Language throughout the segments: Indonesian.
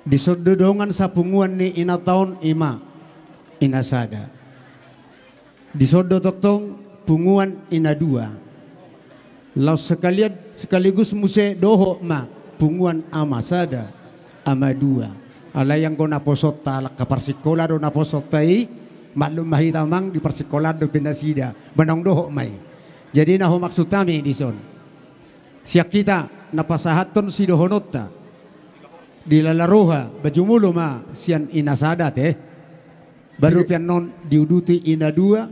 Disododongan sa punguan ni ina taon ima inasada. Disodo toktong punguan ina dua. Laus sekaligus muse doho ma punguan ama sada ama dua. Alay yang ko naposot talak ka parsikola do naposot tai maklum mahitamang di parsikola do pinasida banang doho may. Jadi naho maksud kami dison. Siak kita napasahaton si dohonota di lalaroha bajumulo ma sian inasada teh baru pian non diuduti ina dua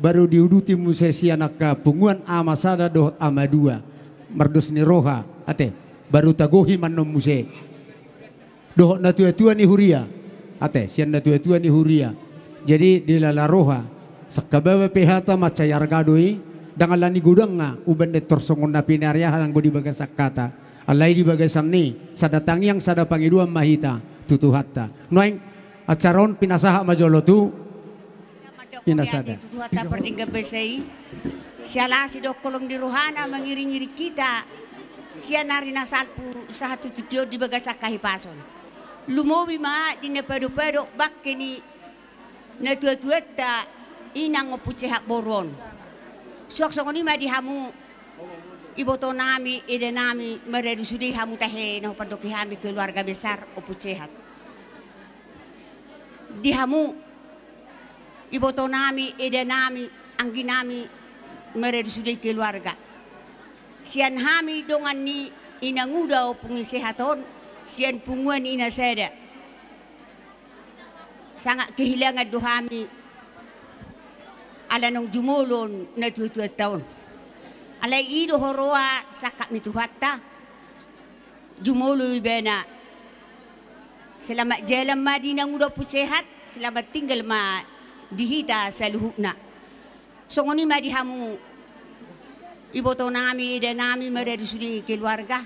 baru diuduti muse sian ka punguan ama sada dohot ama dua mardus ni roha ate baru tagohi manom muse dohot na tua-tua ni huria ate sian na tua-tua ni huria jadi di lalaroha sakabawa pehata macayar gadoi dangalan ni gudang nga uban de torsongon na pinaryahan ang budi bagasak kata alay di bagasan ni sadatang yang sada pangiduan mahita tutuhatta noeng acaron pinasaha majolo tu pinasada tutuhatta perdingga besei siala si dokolong di rohana mengiri-ngiri kita sia narina salpu satu titio di bagasak kahipason lumobi ma di nepedo-pedo bakkeni na tua-tuetta inang opucehak boron sok-sok ni ma di hamu iboto nami ide nami meredu sudi hamu tahe no padoki hami keluarga besar opu sehat di hamu iboto nami ide nami anggi nami meredu sudi keluarga sian hami dongan ni inanguda opungi sehaton sian punguan ina seda sangat kehilangan dohami ala nong jumulon na tuwa tahun alay ido horoa sakak mituhatta jumulu ibena selamat jalan madinah udah sehat selamat tinggal ma dihita saluhukna songoni ma dihamu iboto nami ida nami meredu sudi keluarga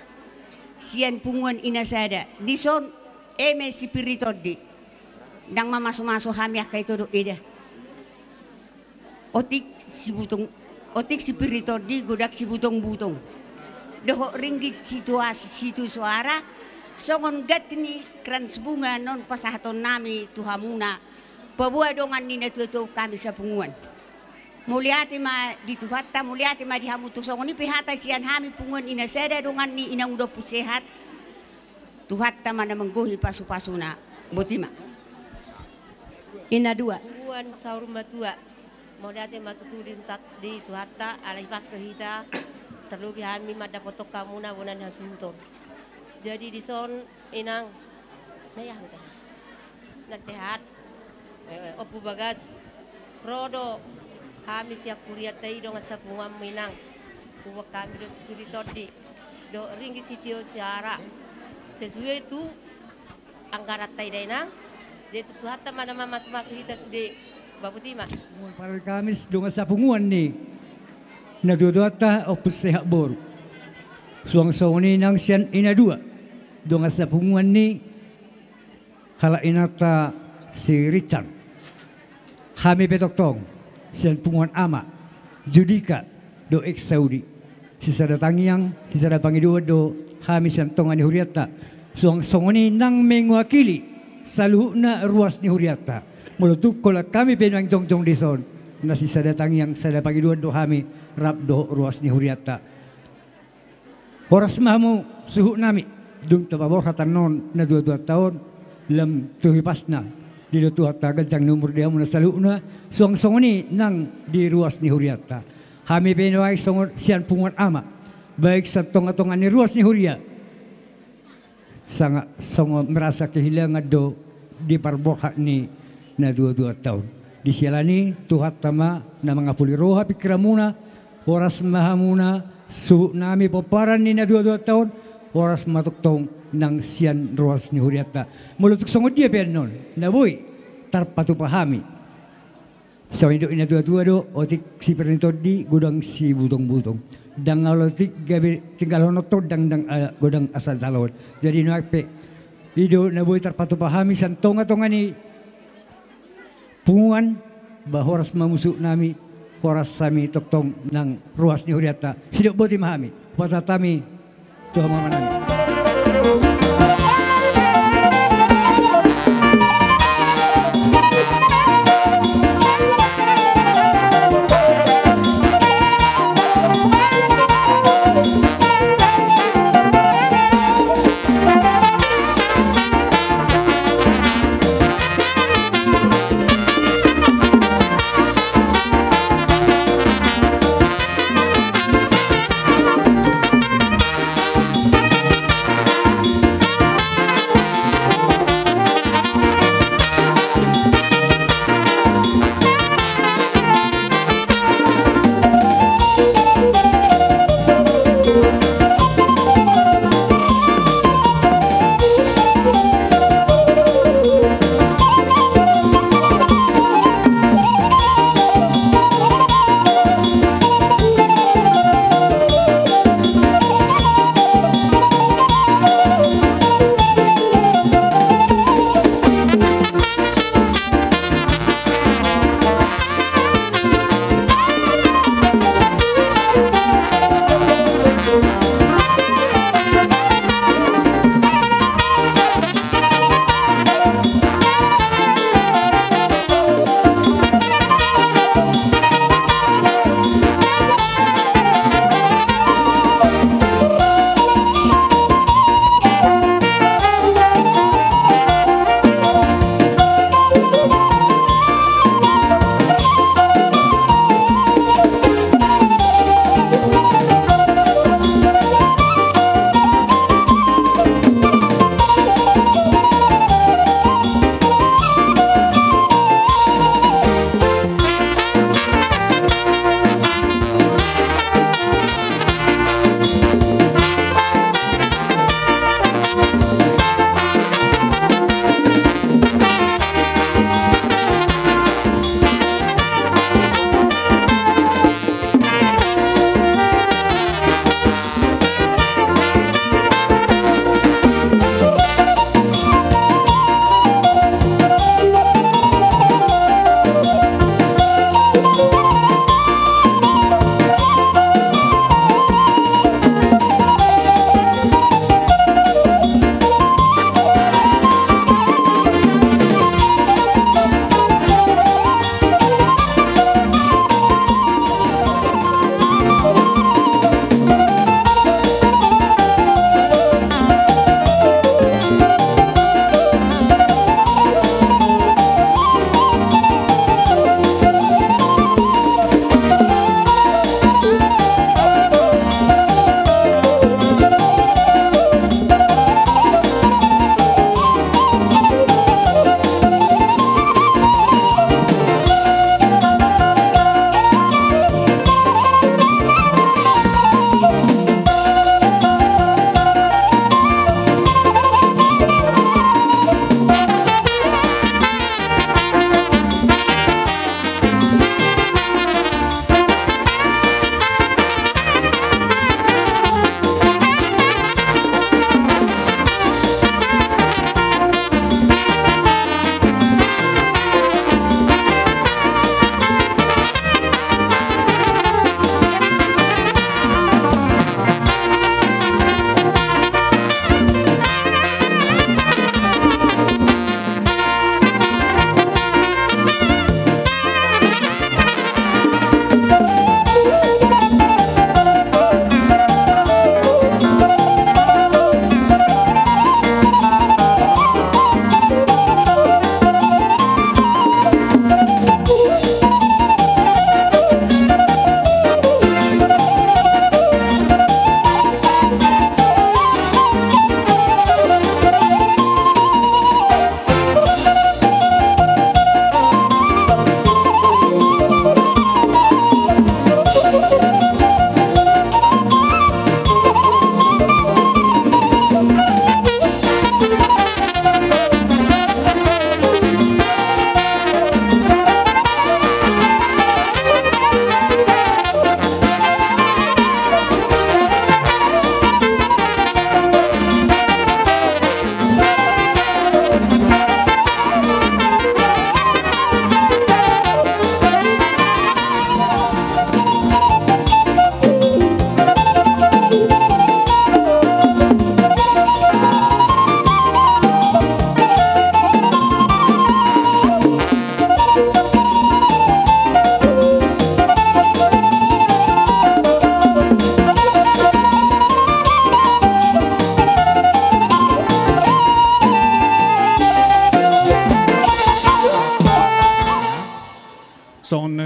sian punguan inasada dison eme spiritodi dang mamaso-maso hami akaito do ida otik si butong otik si piritodi godak si butong-butong doho ringgi situasi situ suara songon gatni krans bunga non pasahaton nami tuhamuna pabua dongan nina tuto kami sa punguan muliati ma dituhatta muliati ma dihamutu songoni pihata sian hami punguan ina seda dongan ni inang udah pusehat tuhatta mana menggohi pasu-pasuna botima ina dua punguan saur matua modate matutu di tuhatta alai pas rohita terlebih hami mada potok kamuna bonan hasuntor jadi di son inang nayah nak sehat opu bagas rodo hami siap kuriat tai dong asa punguam minang kuwa kami do spiritodi do ringgi sitio siara sesuai itu anggarat tai dainang jadi tuhatta mana mas-mas hita sude Baputima. Para Kamis dunga sa punguan ni nadudota opus sehat bor. Suang ni nang sian ina dua dunga sa punguan ni hala inata si Richard. Hami betoktong sian punguan ama Judika do ex Saudi. Si sada tangiang si sada pangidua do hami sian tongan ni Huriata. Suang ni nang mengwakili saluhna ruas ni Huriata. Mulutup kola kami penuang jong-jong dison nasi sadatang yang sada pagiduan do hami rap do ruas ni Huriata horas mamu suhu nami dung tababor hatan non na 22 tahun lam tuhipas na di do tuata gancang numur dia muna saluna song ni nang di ruas ni Huriata hami penuang sian punguan ama baik sa tonga-tonga ni ruas ni Huria sangat merasa kehilangan do di parbohak ni na 22 tahun. Di sialani tuhat tama na mga puliroha pikramuna oras mahamuna su nami paparan ni na 22 tahun oras matuktong ng sian ruas ni Huriata. Mulutuk songod dia penon na boy tarpatu pahami. So indo ina 22 do otik si pernitodi gudang si butong-butong. Dang alotik gabi tinggal honoto dang godang asa jalon. Jadi nuakpe ido na boy tarpatu pahami san tonga-tonga ni punguan bahoras mamusuk nami horas sami toktong ng ruas ni Huriata sidok boti mahami pasatami Tuhan mamanan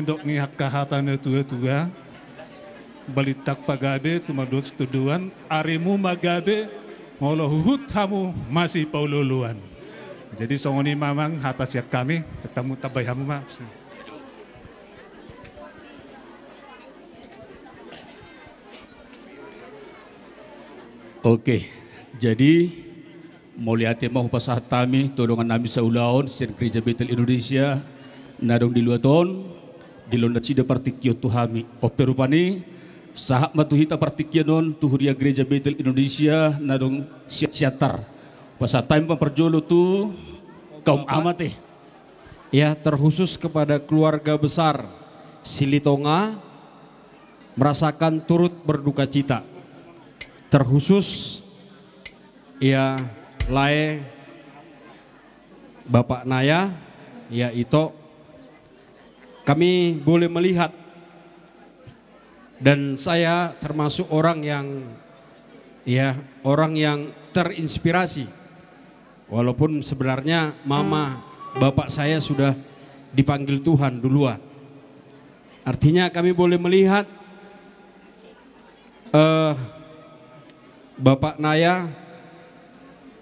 dok ngihak kahatan tua-tua balitak pagabe tumadot tuduan arimu magabe maulah huhut hamu masih paululuan. Jadi songoni mamang hatas yak kami ketemu tabay hamu ma. Oke, jadi moliate mau pasah tami tolongan nami saulaon sen gereja Betel Indonesia nadong di luar tahun di londa cida partikio tuhami operupani sahak matuhita partikio non tuhuria gereja Betel Indonesia nadong siatar pasah tami pemperjolo tu kaum amate ya terkhusus kepada keluarga besar Silitonga merasakan turut berduka cita. Terkhusus ya Lae Bapak Naya ya Ito, kami boleh melihat dan saya termasuk orang yang terinspirasi walaupun sebenarnya mama bapak saya sudah dipanggil Tuhan duluan. Artinya kami boleh melihat Bapak Naya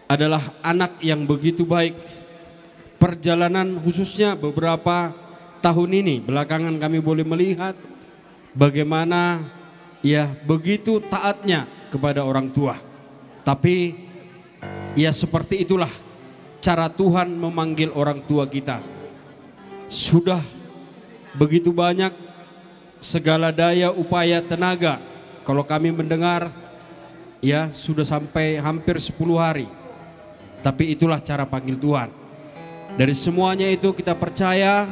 adalah anak yang begitu baik. Perjalanan khususnya beberapa tahun ini belakangan kami boleh melihat bagaimana ya begitu taatnya kepada orang tua. Tapi ya seperti itulah cara Tuhan memanggil orang tua kita. Sudah begitu banyak segala daya upaya tenaga kalau kami mendengar ya sudah sampai hampir 10 hari. Tapi itulah cara panggil Tuhan. Dari semuanya itu kita percaya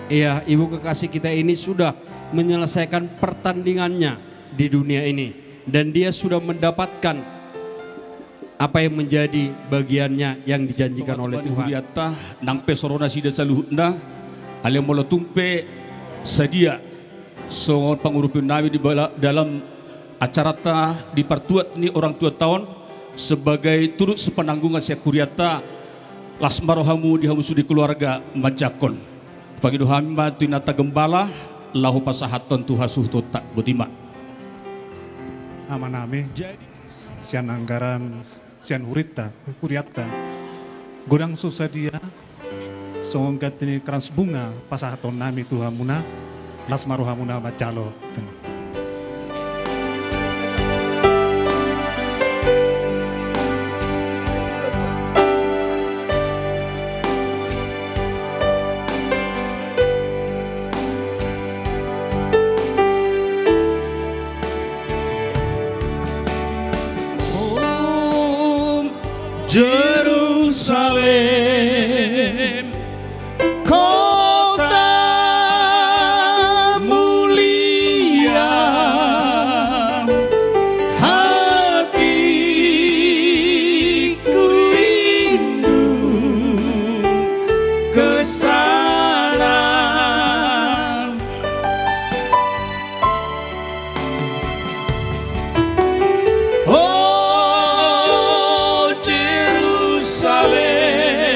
ya ibu kekasih kita ini sudah menyelesaikan pertandingannya di dunia ini. Dan dia sudah mendapatkan apa yang menjadi bagiannya yang dijanjikan oleh Tuhan. Nang pesorona sida saluhna ale molotumpe sedia songon pangurupin nabi di dalam acara di partuat ni orang tua tahun sebagai turut sepenanggungan sia kuriata lasmarohamu di hamusu di keluarga majakon pagi dohami tinata gembala lahu pasahaton tuhasuh tak butima amaname sian anggaran sian hurita kuriata godang susah dia songon gatini krans bunga pasahaton nami tuhamuna lasmarohamuna macalo. Jerusalem, kota mulia, hatiku rindu ke sana. Oh Jerusalem,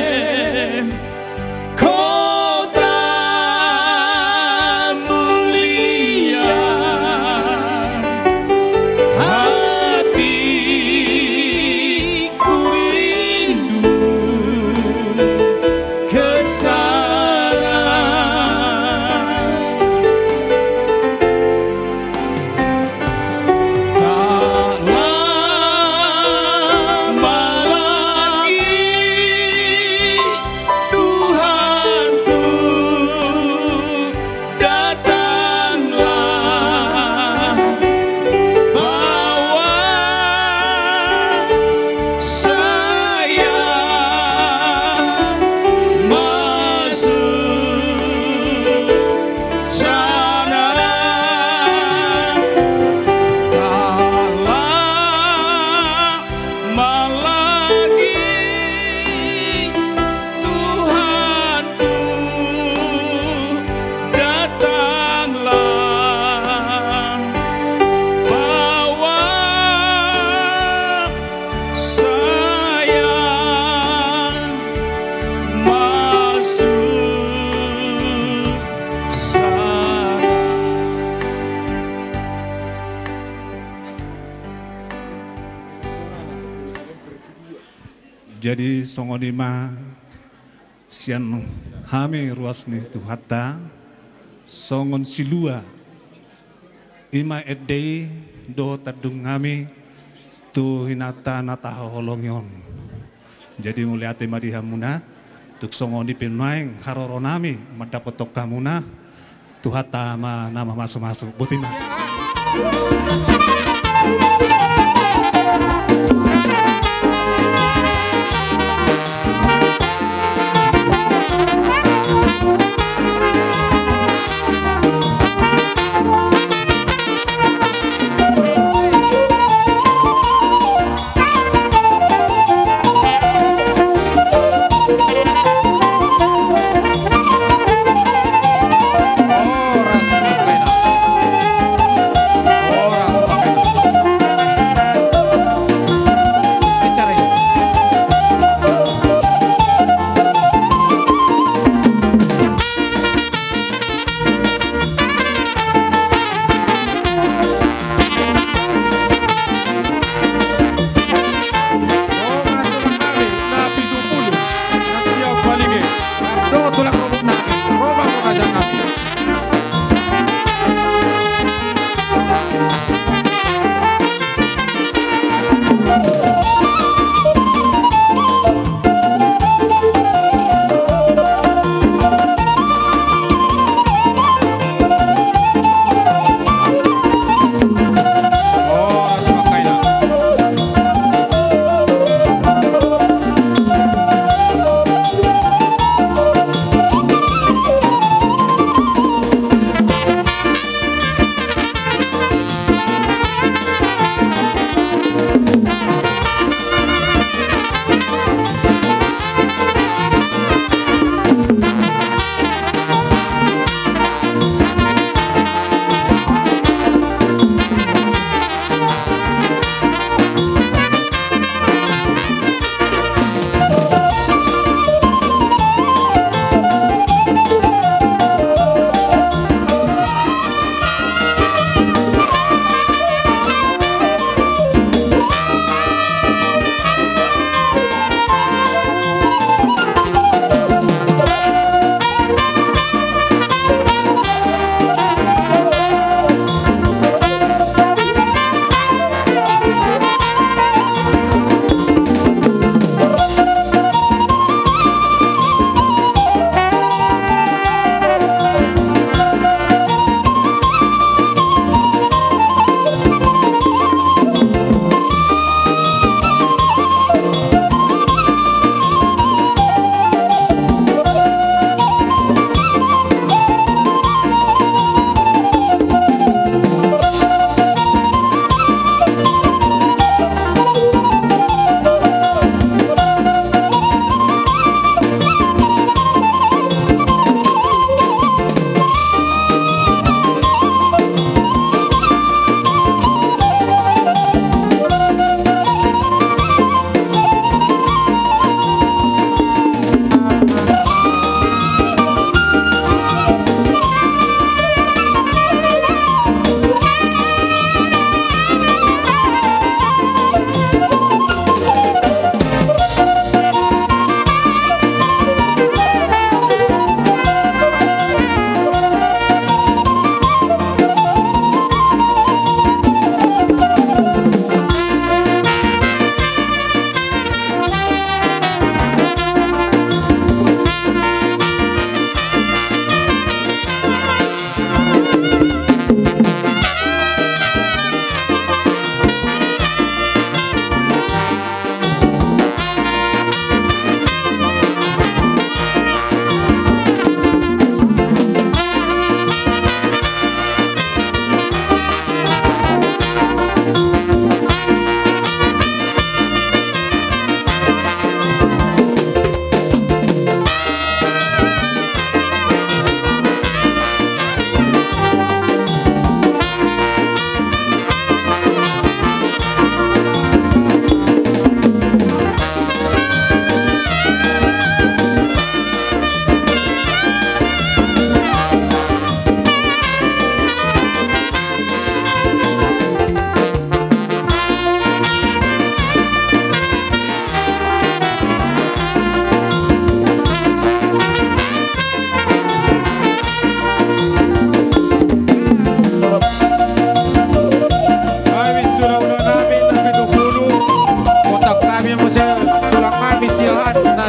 Jadi songonima sian hami ruas ni tu hatta songon silua ima edei do tadung ngami tu hinata nata holongyon. Jadi muliate marihamuna tuk songoni pinmaing haroronami madapotok kamuna tu hatta ma nama masuk-masuk butima.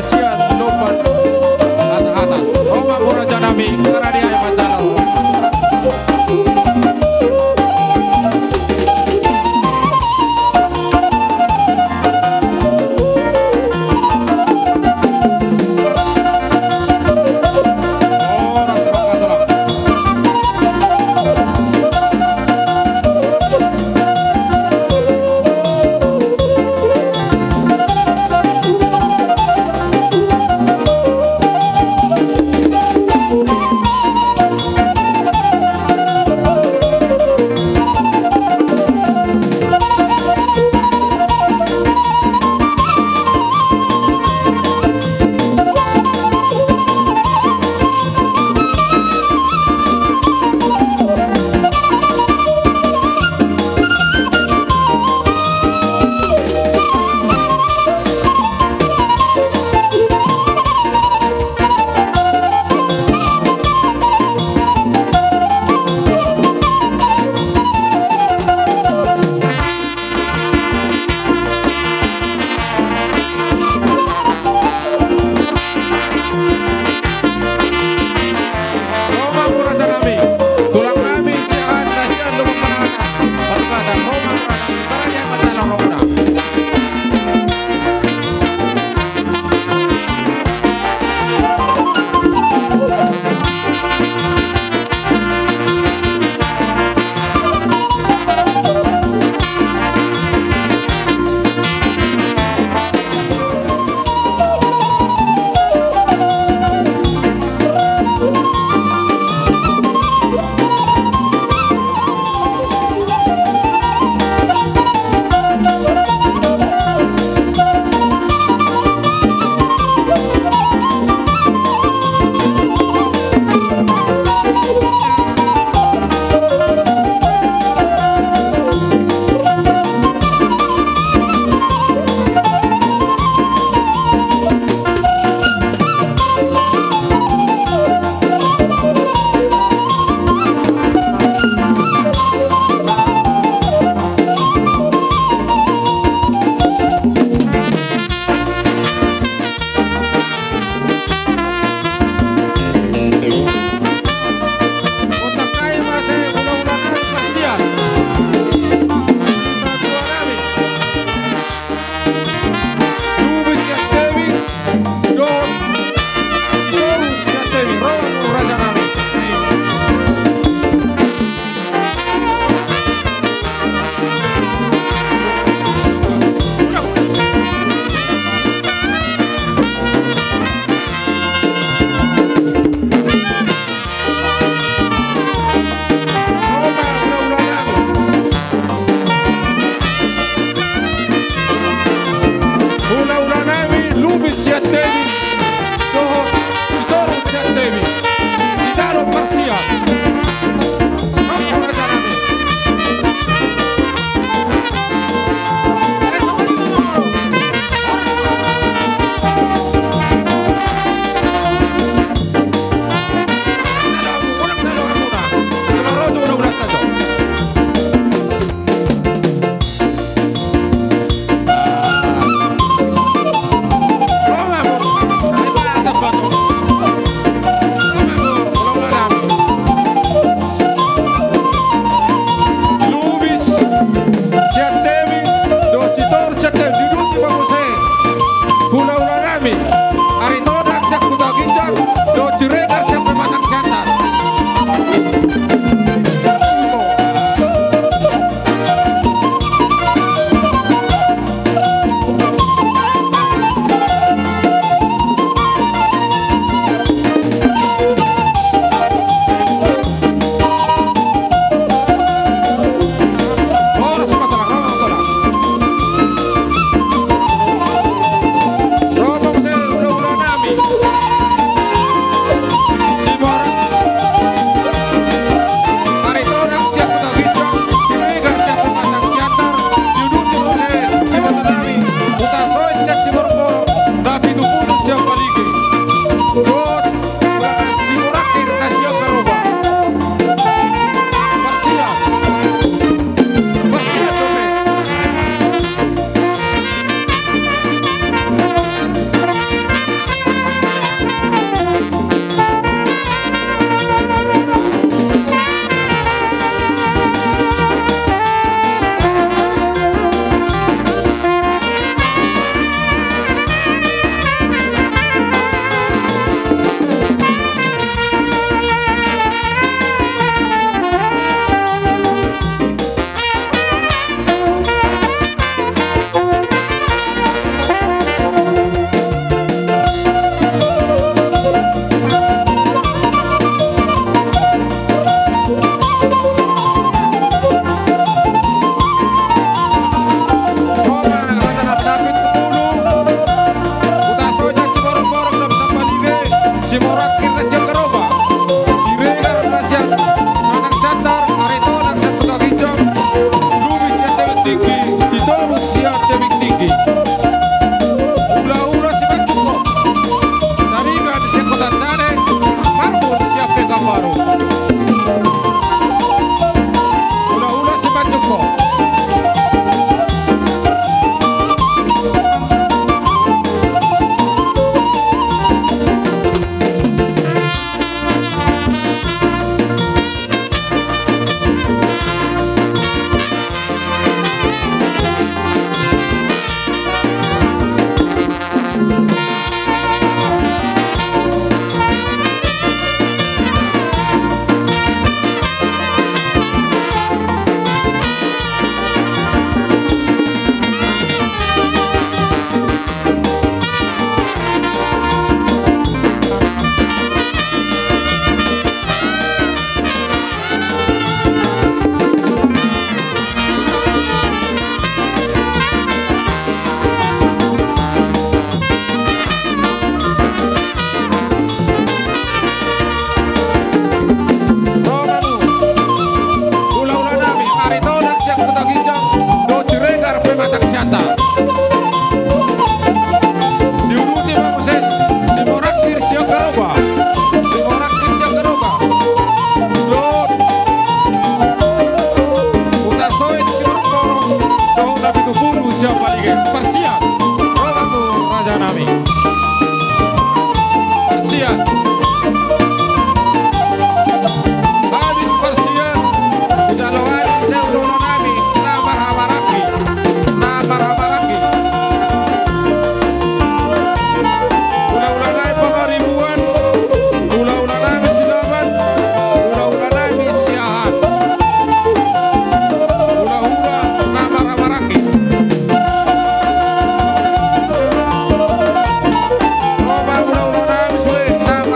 Asian Lopan Atas Roma Pura Janami Kerani Ayam Mancalo. Raja Nami. Persian. Habis Persian. Kita lawan Seudono Nami. Nama Hamaraki. Nama Hamaraki. Ulah-ulah naik pengaribuan. Ulah-ulah naik silaban. Ulah-ulah naik siahan. Ulah-ulah nama Hamaraki. Nama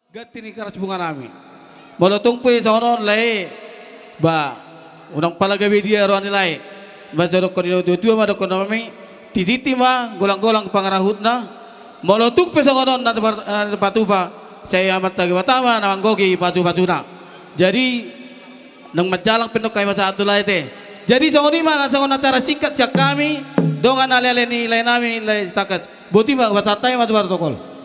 Gati ni karas bunga nami. Molotong po sa onon lahi. Ba, unang palagawi dia roan nilai. Ba sa dokon dito dua ma dokon nami. Tititi ma golang-golang pangarahut na. Molotong po sa onon na patupa. Saya amat tagiwatama na manggogi pacu-pacuna. Jadi nang majalang pinok kay masa atulay te. Jadi sa oni man sa acara singkat siya kami dongan alele ni lain nami lain takas. Buti ma wasatay ma protokol.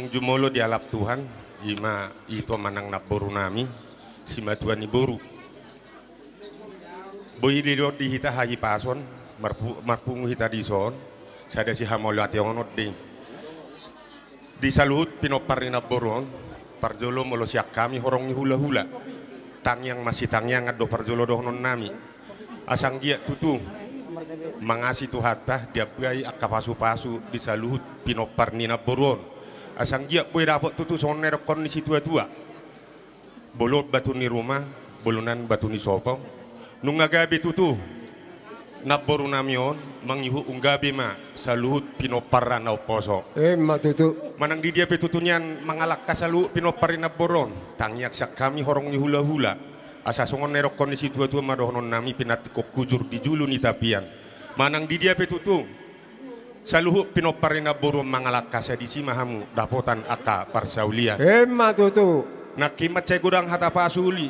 Jumolo di alap Tuhan, ima itu manang naboru nami, si matuan iboru. Boy di dot di hita haji pason, marpungu hita di son, sada si hamolo ati onot di salut pinoparin naboron, parjolo molo siak kami horong hula-hula, tangyang masih tangyang ado parjolo dohnon nami, asang gia tutu. Mangasi tu hatta dia gai akapasu-pasu di salut pinopar ni naboron. Asang dia boleh dapat tutu soner kondisi tua-tua. Bolot batu ni rumah, bolunan batu ni sopong. Nungagabi tutu. Naboru namion, mangihu unggabi ma saluhut pinoparan na oposo. Matutu. Manang di dia petutunian mangalak kasalu pinoparin naboron. Tangyak sak kami horong ni hula-hula. Asa songon nerok kondisi tua-tua madohonon nami pinatikok kujur di julu ni tapian. Manang di dia petutu. saluhu pinoparina burung mangalak kasadisi mahamu dapotan aka parsaulian. Emma tutu. Nakimat cai gudang hata pasuli.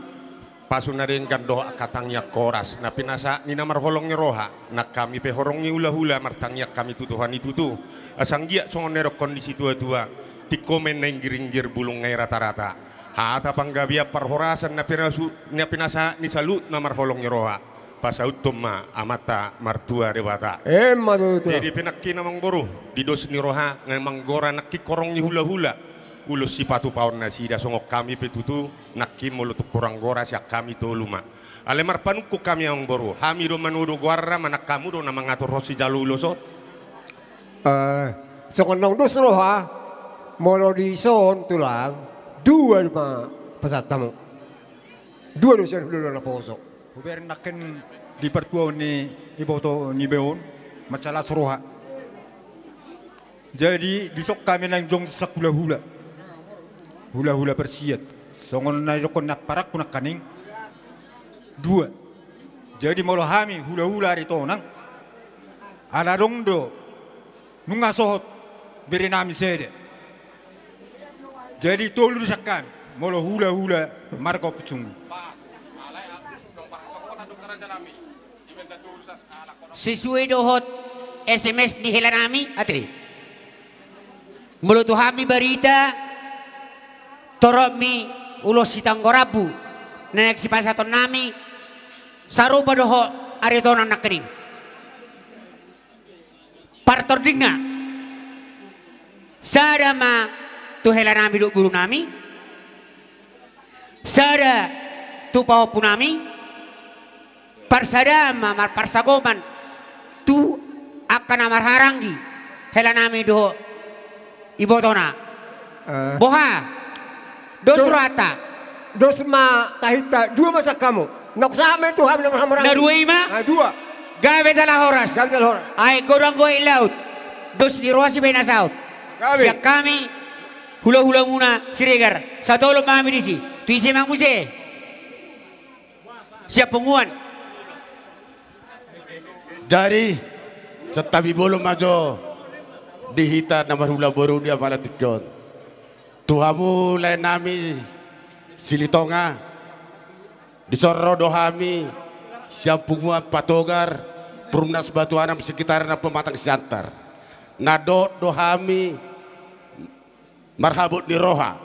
Pasunarin kan doa katangnya koras. Na pinasa ni namar holongnya roha. Nak kami pe horongnya hula-hula martangnya kami tutuhan itu tu. Asang gia songon nerok kondisi tua-tua. Ti komen neng giringgir bulung ngai rata-rata. Hata panggabia parhorasan na pinasa ni salut namar holongnya roha. Pasaut ma amata martua dewata. Emma tutu. Jadi pinakki namang boru di dos ni roha ngamang gora nakki korongnya hula-hula. Ulus si patu paon nasi dah songok kami petutu nakki mulutuk kurang gora siak kami toluma. Alemar panuku kami yang boru. Hami do manudo guarra manak kamu do namang ngatur rosi jalu losot. Songong nong dos roha molo di son tulang dua ma pasat tamu. Dua dosen hulu na posok. Uber naken di pertuan ni iboto ni beon masalah seroha. Jadi disok kami nang jong sakula hula. Hula-hula persiat. Songon na rokon nak parak kunak kaning. Dua. Jadi molo hami hula-hula ari tonang. Ala rongdo nunga sohot beri nami sede. Jadi tolu sakkan molo hula-hula marko pucung. Sesuai dohot SMS di helanami atri. Mulut hami berita torok mi ulos sitang gorabu nenek si pasaton nami sarupa doho aritonan nakening partor dinga sada ma tu helanami duk buru nami sada tu pau punami parsadama mar parsagoman tu akan amar harangi helanami doho ibotona boha dos rata dos ma tahita dua masa kamu nok sama itu ham nama na dua ima dua gabe dalah horas ay godang goy laut dos di roasi bena saut siap kami hula-hula muna siregar satu lo mami disi tu isi mang muse siap penguan dari setabi bolo majo dihita nama hula boru dia pada tikon tuhamu lain nami silitonga disoro dohami siap penguan patogar perumnas batu anam sekitar na pematang siantar nado dohami marhabut di roha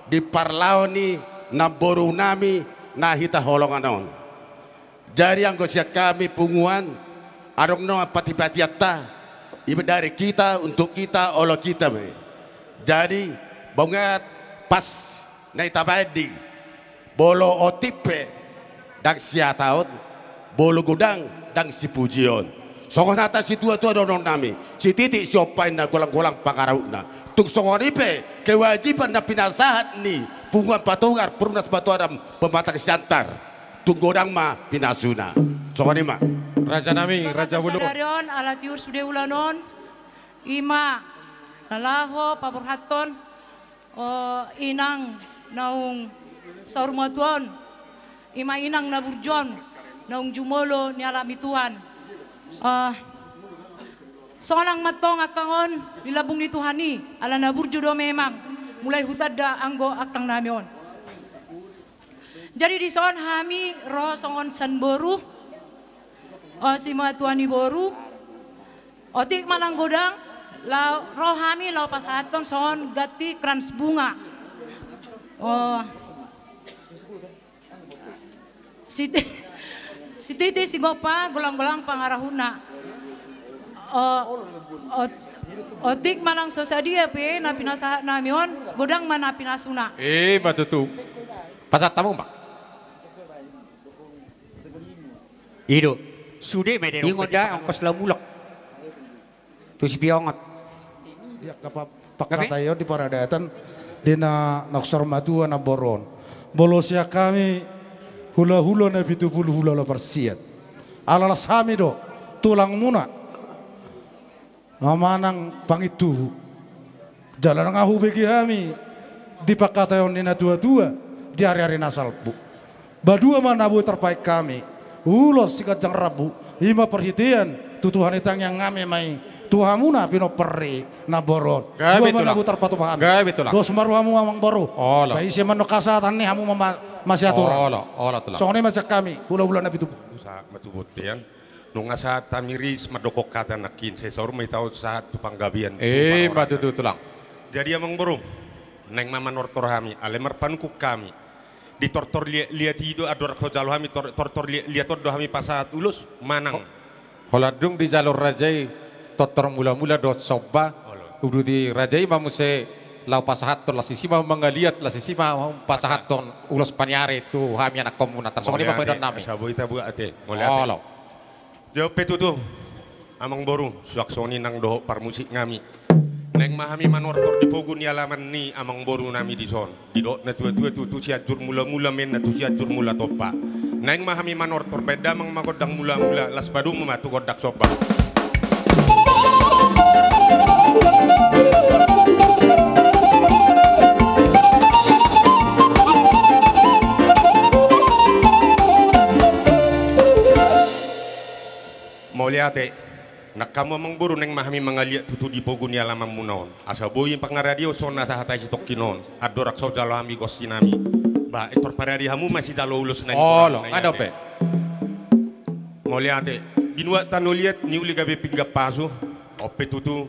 di parlaoni na boru nami na hita holonganon jadi yang siap kami penguan adong no pati-patiatta iba dari kita untuk kita oleh kita be. Jadi banget pas naita badi bolo otipe dang sia taon bolo gudang dang si pujion songon hata si tua-tua dong nami si titik si opain na golang-golang pangarauna tung songon ipe kewajiban na pinasahat ni punguan patungar perumnas batu adam pematang siantar tung godang ma pinasuna songon ima Raja nami, Raja Wulu. Sadarion alatiur sude ulanon, ima nalaho paburhaton, inang naung saurmatuan, ima inang naburjon, naung jumolo ni alami Tuhan. Seorang matong akangon dilabung ni Tuhani, ala naburjo do memang, mulai hutada anggo akang namion. Jadi di son hami roh songon sanboru. Si matuani boru otik malang godang la rohami lau pasaton son gati krans bunga si titi si gopa golang-golang pangarahuna otik malang sosadia pe na pinasahat namion godang mana pinasuna batutu pasat tamu pak Ido sudah meden ingon dah ongkos lamulak tu si piongot ya kapap pakatayo di paradatan dina naksar madua na boron bolosia kami hula-hula na 70 hula persiat alalas kami do tulang muna mamanang pangitu jalan ngahu bagi kami di pakatayon dina dua-dua di hari-hari nasalbu badua manabu terbaik kami ulos sikat jang rabu ima perhitian tutuhan itang yang ngame mai Tuhamuna pino perri na boron. Gabi Dua mana tulang. butar patu pahan. Gabi tulang. Dos maruamu amang boru. Ola. Bayi siya mano kasatan ni hamu masih atur. Ola tulang. So ini macam kami. Hula-hula na pitu. Sa matubot yan. Nung asa tamiris madokok kata nakin sa saur may tao sa tupang gabian. Matutu tulang. Jadi amang borong. Neng mamanortor kami. Alemar panukuk kami. Di tortor lihat hidup ador ko jalo kami tortor lihat tordo kami pasat ulus manang. Holadung di jalur rajai totor mula-mula dot soba. Udu di rajai mamuse lau pasahat ton lasisi mau mengaliat lasisi mau pasahat ton ulos panyare tu kami anak komunatar. Soalnya apa pedon nami. Saboy tabu ate. Olo. Jo petu tu amang boru suak soni nang doho parmusik ngami. Neng mahami manortor di pogun ni alaman ni amang boru nami di son. Di do na tua-tua tu siatur mula-mula men na tu siatur mula topa. Neng mahami manortor beda mang magodang mula-mula las badung mematu godak sopa. Mau lihat nak kamu mengburu neng mahami mengaliat tutu di pogun ni alaman munaon. Asa boyin pangaradio sona tahatai si tokinon. Adorak so jalo hami gosinami. Ba etor parari hamu masih jalo ulus neng. Olo, ada pe. Mau lihat binua tanu lihat ni uli gabe pinggap pasu. Ope tutu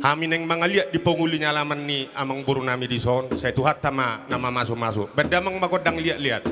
hami neng mangaliat di poguli ni alaman ni amang buru nami di son. Saya tuhat tama nama masuk-masuk. Benda mang magodang lihat-lihat.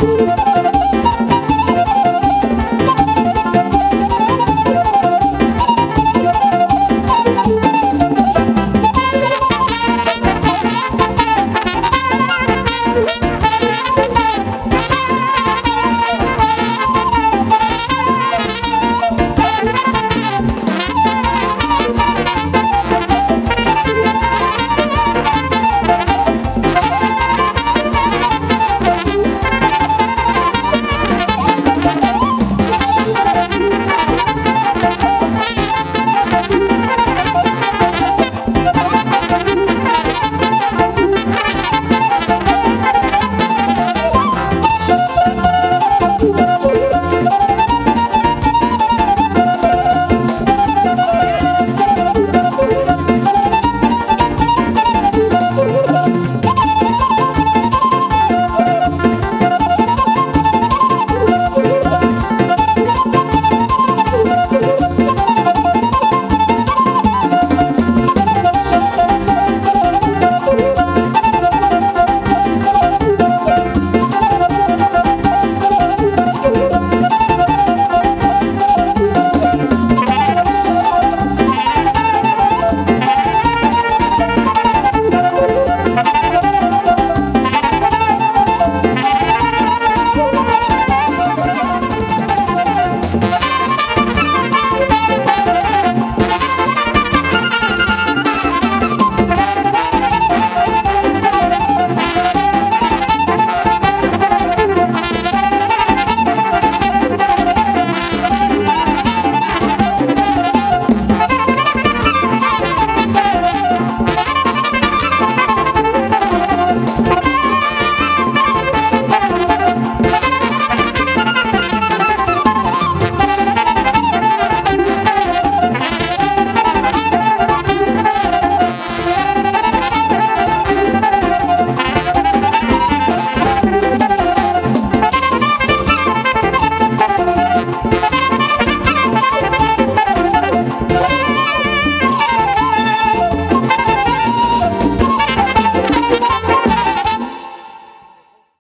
Thank you.